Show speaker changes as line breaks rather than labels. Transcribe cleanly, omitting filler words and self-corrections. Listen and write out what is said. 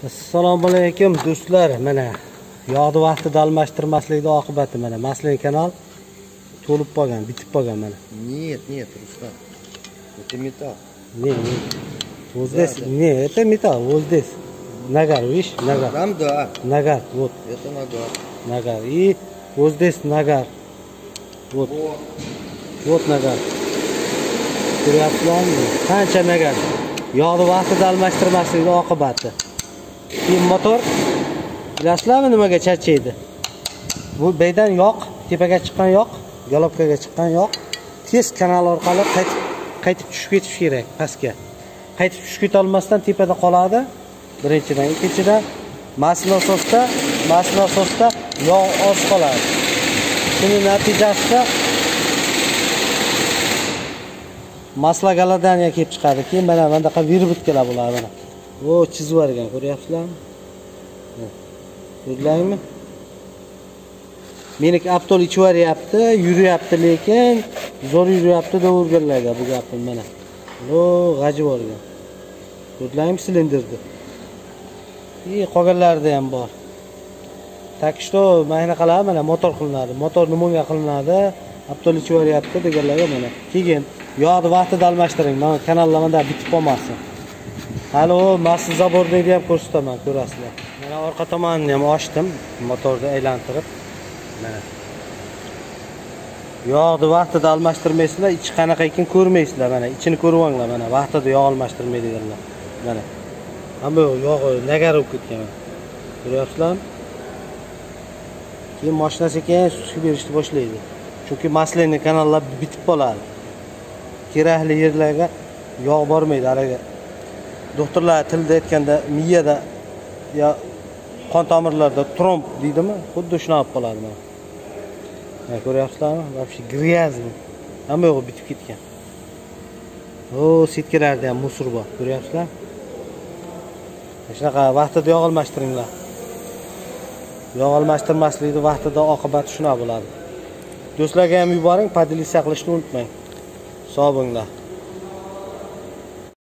Assalomu alaykum do'stlar. Mana yog'ni vaqtida almashtirmaslikning oqibati mana Maslin kanal to'lib qolgan, bitib qolgan mana.
Нет, Ruslan. Это металл.
Нет. Вот здесь, нет, это металл, вот здесь. Нагар, видишь? Нагар.
Там да.
Нагар, вот.
Это нагар.
Нагар. И вот здесь нагар. Вот. Вот nagар. Ko'ryapsizlarmi? Qancha nagар. Yog'ni vaqtida almashtirmaslikning oqibati. Keyin motor bilasizlarmi nimaga charchaydi? Bu beydan yoq, tepaga chiqqan yoq, galopkaga chiqqan yoq tez kanal orqali qaytib tushib ketish kerak pastga. Qaytib tushib keta olmasdan tepada qoladi. Birinchidan, ikkinchidan mas'ul asosda yog' oz qoladi. Shuning natijasida maslagalardan kelib chiqadi. Keyin mana bunaqa virbutkalar bo'ladi mana. O chizib yuborgan, ko'ryapsizlarmi? Ko'rdingizmi? Meniki avtol ichib yuryapti, yuryapti, lekin zo'r yuryapti deb o'rganlarga bu gapim mana. O g'ajib yuborgan. Ko'rdingizmi silindirni? Qolganlarida ham bor. Tak что mana qiladi, mana motor qilinadi. Motor nimaga qilinadi? Avtol ichib yuryapti deganlarga mana. Keyin yog'ni vaqtida almashtiring. Mana kanallarda bitib qolmasin. Hali o mas'ul zaborni ham ko'rsataman, ko'rasizlar. Mana orqa tomonini ham ochdim, motorni aylantirib. Mana. Yog'ni vaqtida almashtirmaysizlar, ichi qanaqa ekan ko'rmaysizlar. Mana ichini ko'rib olinglar, mana vaqtida yog' almashtirmaydiganlar. Mana. Ammo yog'i nagar bo'lib ketgan. Ko'ryapsizlarmi? Keyin mashina sekin sutga berishni boshlaydi. Chunki maslinning kanallar bitib qoladi. Kerakli yerlarga yog' bormaydi haliga. Doktorlar tilda aytganda miyada yo qon tomirlarida tromb deydimi? Xuddi shunaqa bo'lib qoladi mana. Mana ko'ryapsizlarmi? Вообще грязный. Hamma yo'q bitib ketgan. O sitkalarda ham musor bor, ko'ryapsizlar? Shunaqa vaqtida yog' almashtiringlar. Yog' almashtirmaslikning vaqtida oqibati shunaqa bo'ladi. Do'stlarga ham yuboring, podelitsiya qilishni unutmang. Sog' bo'linglar.